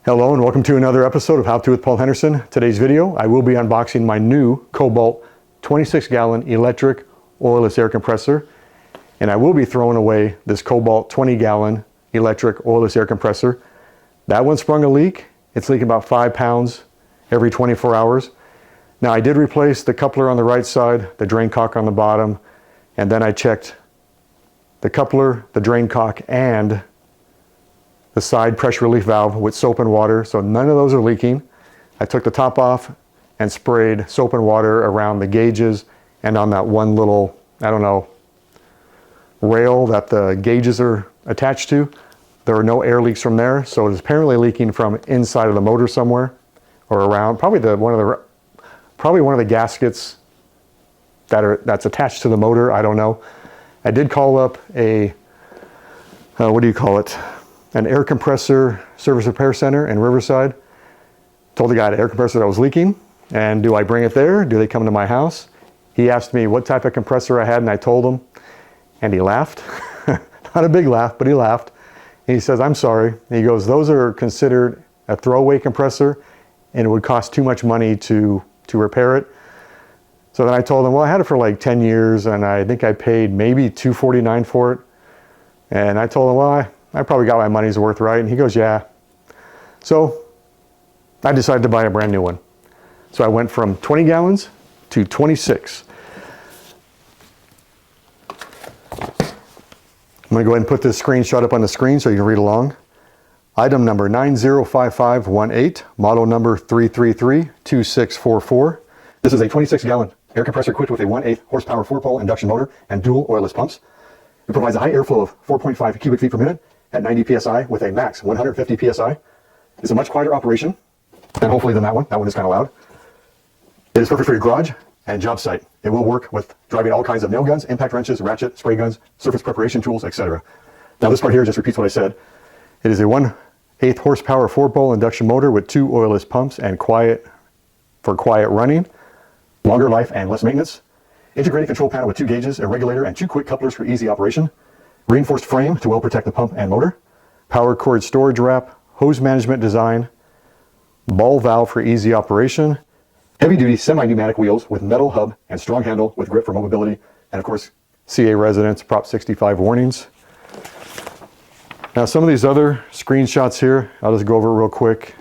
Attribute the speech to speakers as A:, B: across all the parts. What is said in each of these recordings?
A: Hello and welcome to another episode of How To with Paul Henderson. Today's video, I will be unboxing my new KOBALT 26-gallon electric oilless air compressor. And I will be throwing away this KOBALT 20-gallon electric oilless air compressor. That one sprung a leak. It's leaking about 5 pounds every 24 hours. Now I did replace the coupler on the right side, the drain cock on the bottom, and then I checked the coupler, the drain cock, and the side pressure relief valve with soap and water, so none of those are leaking. I took the top off and sprayed soap and water around the gauges and on that one little, I don't know, rail that the gauges are attached to. There are no air leaks from there, so it is apparently leaking from inside of the motor somewhere or around, probably one of the gaskets that's attached to the motor. I don't know. I did call up a what do you call it? An air compressor service repair center in Riverside. Told the guy the air compressor that was leaking, and do I bring it there? Do they come to my house? He asked me what type of compressor I had, and I told him, and he laughed. Not a big laugh, but he laughed. And he says, "I'm sorry." And he goes, "Those are considered a throwaway compressor, and it would cost too much money to repair it." So then I told him, well, I had it for like 10 years, and I think I paid maybe $249 for it. And I told him, well, I probably got my money's worth, right? And he goes, yeah. So I decided to buy a brand new one. So I went from 20 gallons to 26. I'm gonna go ahead and put this screenshot up on the screen so you can read along. Item number 905518, model number 3332644. This is a 26-gallon air compressor equipped with a 1/8 horsepower 4-pole induction motor and dual oilless pumps. It provides a high airflow of 4.5 cubic feet per minute at 90 psi with a max 150 psi. It's a much quieter operation, and hopefully than that one. That one is kind of loud. It is perfect for your garage and job site. It will work with driving all kinds of nail guns, impact wrenches, ratchet, spray guns, surface preparation tools, etc. Now this part here just repeats what I said. It is a 1/8 horsepower 4-pole induction motor with 2 oilless pumps and quiet running, longer life and less maintenance. Integrated control panel with 2 gauges, a regulator, and 2 quick couplers for easy operation. Reinforced frame to well protect the pump and motor. Power cord storage wrap, hose management design, ball valve for easy operation. Heavy duty semi-pneumatic wheels with metal hub and strong handle with grip for mobility. And of course, CA residence, Prop 65 warnings. Now some of these other screenshots here, I'll just go over real quick.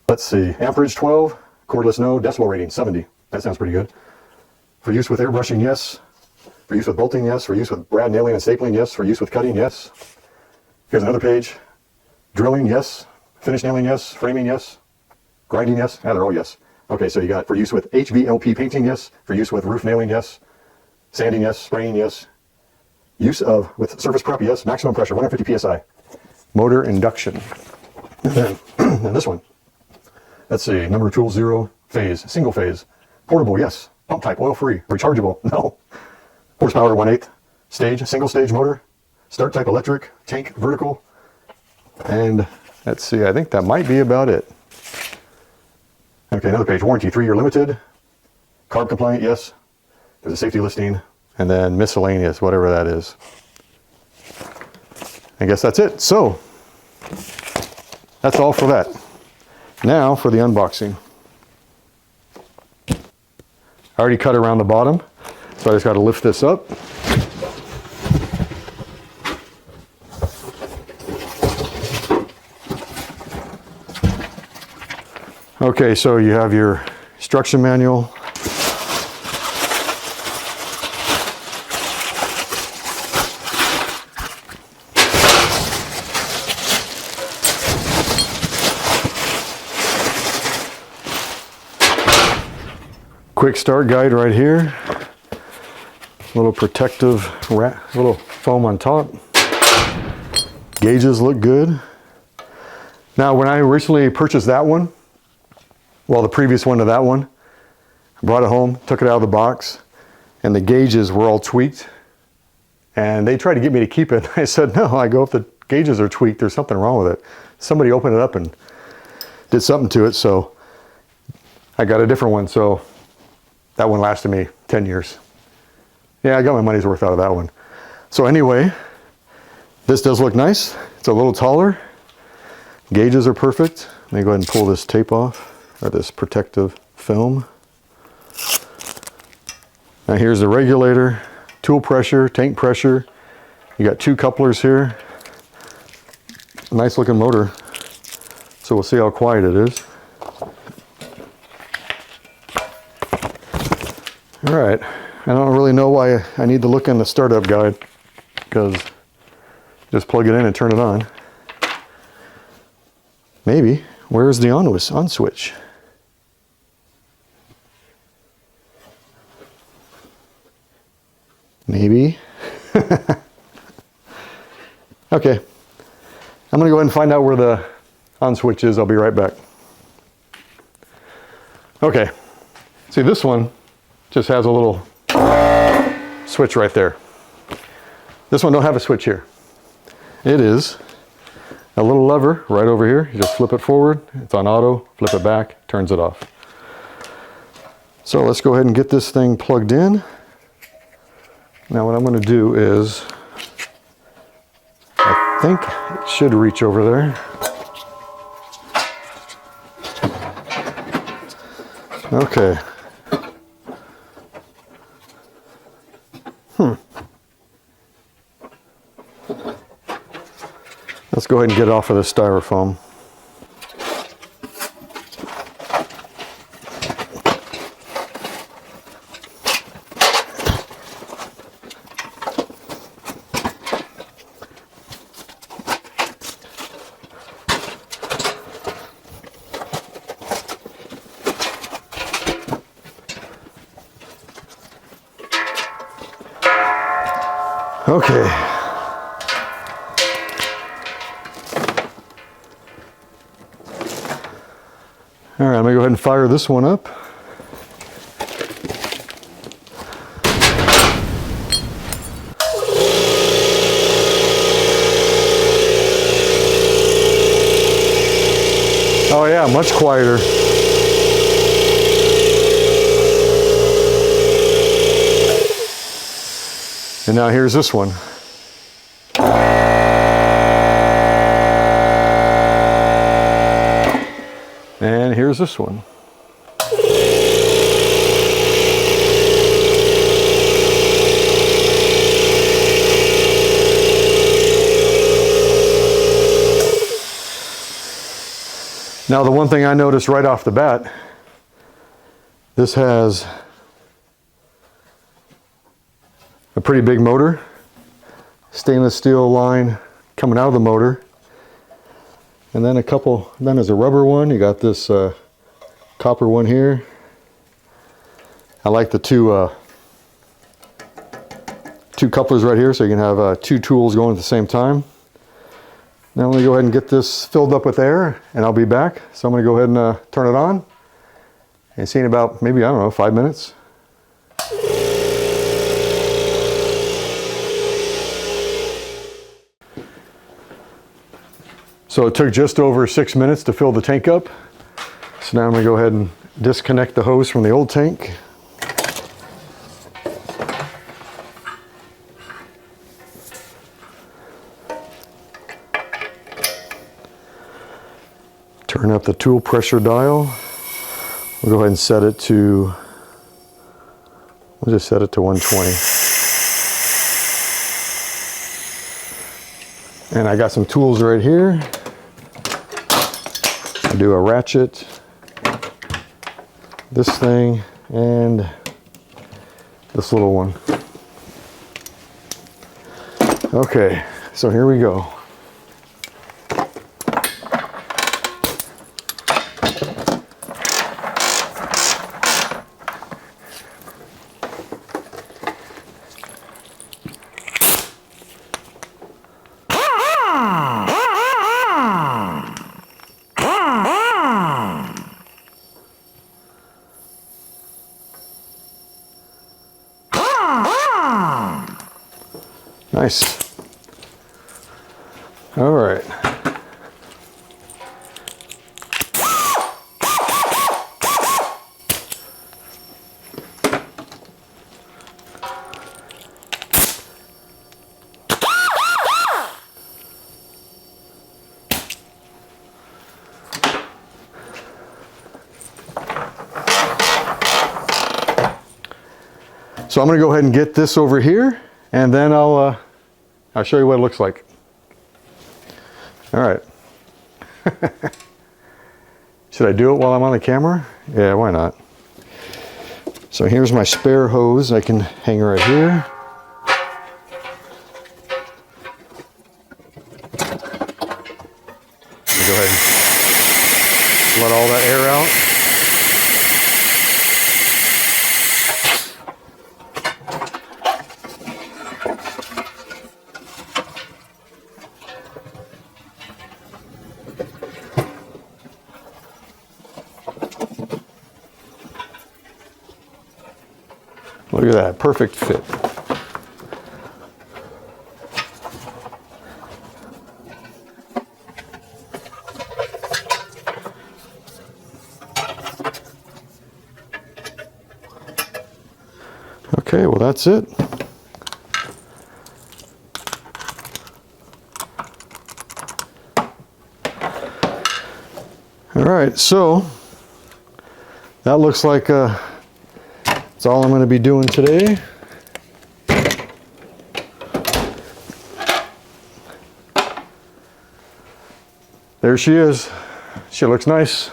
A: Let's see, amperage 12, cordless no, decibel rating 70. That sounds pretty good. For use with airbrushing, yes. For use with bolting, yes. For use with brad nailing and stapling, yes. For use with cutting, yes. Here's another page. Drilling, yes. Finish nailing, yes. Framing, yes. Grinding, yes. Yeah, they're all yes. Okay, so you got for use with HVLP painting, yes. For use with roof nailing, yes. Sanding, yes. Spraying, yes. Use of with surface prep, yes. Maximum pressure, 150 psi. Motor induction. And then this one. Let's see, number tool 0, phase, single phase. Portable, yes. Pump type, oil free. Rechargeable, no. Horsepower 1/8. Stage, single stage motor. Start type electric. Tank vertical. And let's see, I think that might be about it. Okay, another page. Warranty, 3-year limited. Carb compliant, yes. There's a safety listing. And then miscellaneous, whatever that is. I guess that's it. So, that's all for that. Now for the unboxing. I already cut around the bottom, so I just got to lift this up. Okay, so you have your instruction manual. Quick start guide right here. Little protective little foam on top. Gauges look good. Now when I originally purchased that one, well the previous one to that one, I brought it home, took it out of the box, and the gauges were all tweaked. And they tried to get me to keep it. I said, no, I go, if the gauges are tweaked, there's something wrong with it. Somebody opened it up and did something to it, so I got a different one. So that one lasted me 10 years. Yeah, I got my money's worth out of that one. So anyway, this does look nice. It's a little taller. Gauges are perfect. Let me go ahead and pull this tape off, or this protective film. Now here's the regulator, tool pressure, tank pressure. You got 2 couplers here. Nice looking motor. So we'll see how quiet it is. All right, I don't really know why I need to look in the startup guide, because just plug it in and turn it on. Maybe. Where's the on switch? Maybe. Okay. I'm going to go ahead and find out where the on switch is. I'll be right back. Okay. See, this one just has a little switch right there. This one don't have a switch here. It is a little lever right over here. You just flip it forward. It's on auto. Flip it back. Turns it off. So let's go ahead and get this thing plugged in. Now what I'm going to do is, I think it should reach over there. Okay. Let's go ahead and get it off of the styrofoam. Okay. All right, I'm gonna go ahead and fire this one up. Oh yeah, much quieter. And now here's this one. And here's this one. Now the one thing I noticed right off the bat, this has a pretty big motor, stainless steel line coming out of the motor, and then then there's a rubber one. You got this copper one here. I like the two couplers right here, so you can have 2 tools going at the same time. Now let me go ahead and get this filled up with air, and I'll be back. So I'm going to go ahead and turn it on, and see in about maybe, I don't know, 5 minutes. So it took just over 6 minutes to fill the tank up. So now I'm going to go ahead and disconnect the hose from the old tank. Turn up the tool pressure dial. We'll go ahead and set it to, we'll just set it to 120. And I got some tools right here. I'll do a ratchet, this thing, and this little one. Okay, so here we go. Nice. All right. So I'm going to go ahead and get this over here, and then I'll show you what it looks like. All right. Should I do it while I'm on the camera? Yeah, why not? So here's my spare hose. I can hang right here. Go ahead and let all that air out. Look at that, perfect fit. Okay, well that's it. All right, so that looks like that's all I'm going to be doing today. There she is. She looks nice.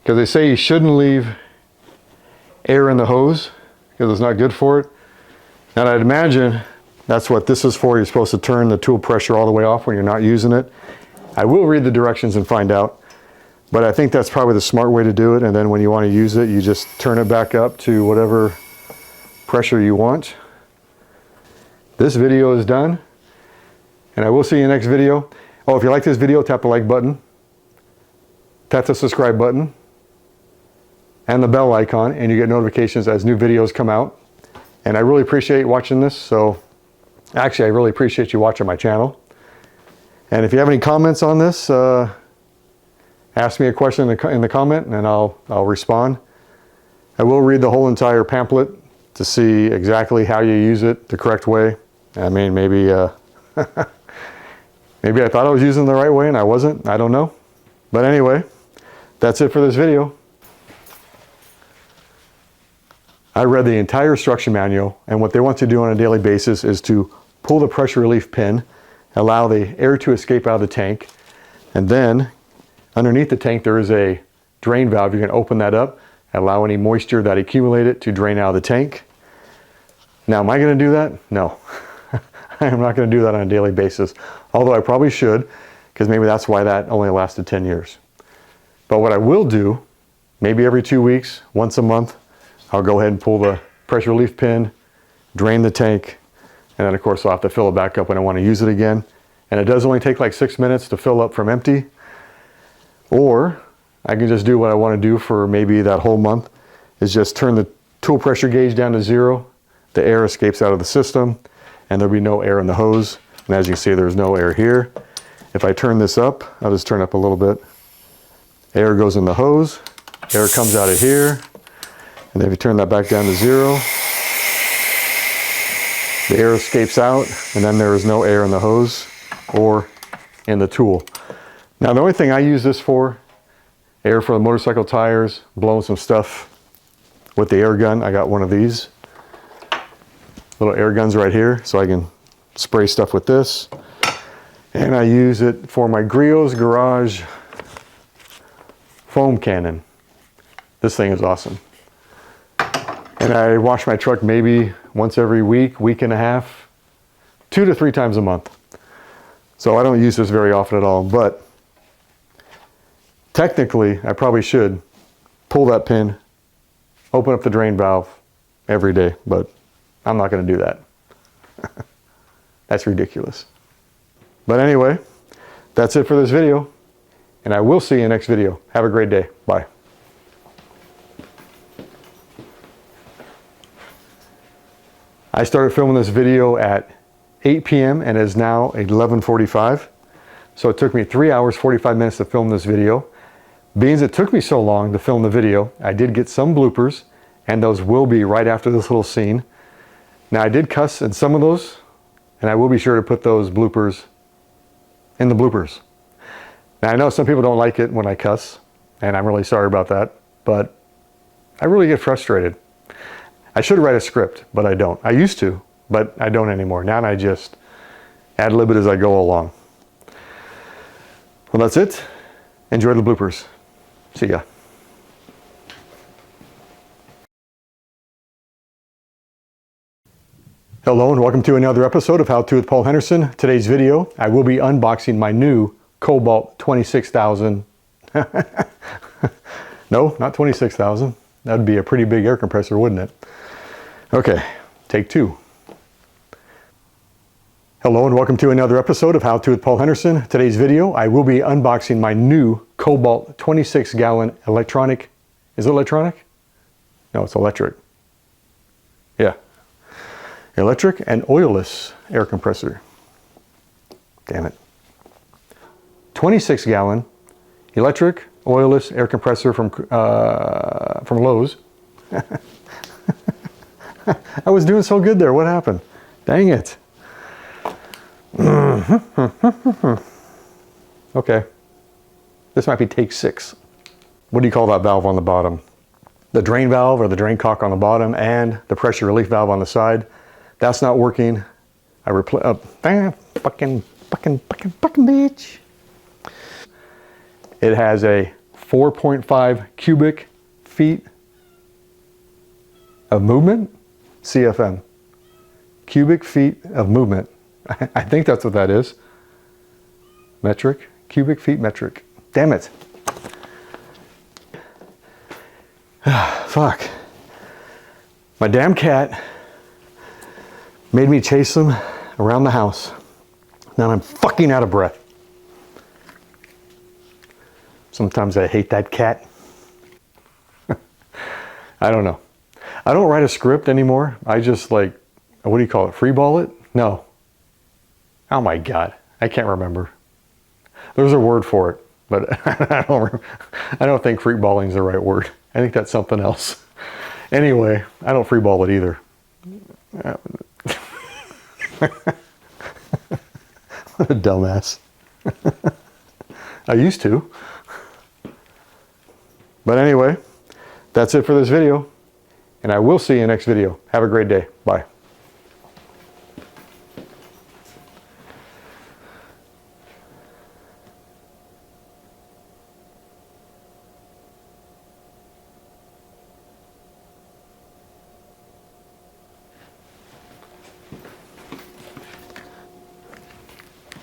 A: Because they say you shouldn't leave air in the hose because it's not good for it. And I'd imagine that's what this is for. You're supposed to turn the tool pressure all the way off when you're not using it. I will read the directions and find out. But I think that's probably the smart way to do it. And then when you want to use it, you just turn it back up to whatever pressure you want. This video is done. And I will see you in the next video. Oh, if you like this video, tap the like button. Tap the subscribe button. And the bell icon. And you get notifications as new videos come out. And I really appreciate watching this. So actually, I really appreciate you watching my channel. And if you have any comments on this, ask me a question in the comment and I'll respond. I will read the whole entire pamphlet to see exactly how you use it the correct way. I mean, maybe maybe I thought I was using it the right way and I wasn't. I don't know. But anyway, that's it for this video. I read the entire instruction manual, and what they want to do on a daily basis is to pull the pressure relief pin, allow the air to escape out of the tank, and then underneath the tank there is a drain valve. You can open that up, allow any moisture that accumulated to drain out of the tank. Now, am I going to do that? No. I am not going to do that on a daily basis, although I probably should, because maybe that's why that only lasted 10 years. But what I will do, maybe every 2 weeks, once a month, I'll go ahead and pull the pressure relief pin, drain the tank, and then of course I'll have to fill it back up when I want to use it again. And it does only take like 6 minutes to fill up from empty. Or I can just do what I want to do for maybe that whole month, is just turn the tool pressure gauge down to 0. The air escapes out of the system and there'll be no air in the hose. And as you can see, there's no air here. If I turn this up, I'll just turn up a little bit. Air goes in the hose, air comes out of here. And then if you turn that back down to 0, the air escapes out, and then there is no air in the hose or in the tool. Now the only thing I use this for, air for the motorcycle tires, blowing some stuff with the air gun. I got one of these little air guns right here, so I can spray stuff with this. And I use it for my Griot's Garage foam cannon. This thing is awesome. And I wash my truck maybe once every week, week and a half, 2 to 3 times a month. So I don't use this very often at all, but technically I probably should pull that pin, open up the drain valve every day, but I'm not going to do that. That's ridiculous. But anyway, that's it for this video, and I will see you in the next video. Have a great day. Bye. I started filming this video at 8 p.m. and it is now 11:45. So it took me 3 hours, 45 minutes to film this video. Being it took me so long to film the video, I did get some bloopers, and those will be right after this little scene. Now I did cuss in some of those, and I will be sure to put those bloopers in the bloopers. Now I know some people don't like it when I cuss, and I'm really sorry about that, but I really get frustrated. I should write a script, but I don't. I used to, but I don't anymore. Now I just ad-lib it as I go along. Well, that's it. Enjoy the bloopers. See ya. Hello and welcome to another episode of How To with Paul Henderson. Today's video, I will be unboxing my new KOBALT 26,000. No, not 26,000. That would be a pretty big air compressor, wouldn't it? Okay, take two. Hello and welcome to another episode of How To with Paul Henderson. Today's video, I will be unboxing my new KOBALT 26-gallon electronic. Is it electronic? No, it's electric. Yeah. Electric and oilless air compressor. Damn it. 26-gallon electric oilless air compressor from Lowe's. I was doing so good there. What happened? Dang it. Okay. This might be take 6. What do you call that valve on the bottom? The drain valve or the drain cock on the bottom and the pressure relief valve on the side. That's not working. I replace. Fucking bitch. It has a 4.5 cubic feet of movement. CFM. Cubic feet of movement. I think that's what that is. Metric. Cubic feet metric. Damn it. Fuck. My damn cat made me chase him around the house. Now I'm fucking out of breath. Sometimes I hate that cat. I don't know. I don't write a script anymore. I just what do you call it? Freeball it? No. Oh my God. I can't remember. There's a word for it, but I don't think freeballing is the right word. I think that's something else. Anyway, I don't freeball it either. What a dumbass. I used to. But anyway, that's it for this video. And I will see you next video. Have a great day. Bye.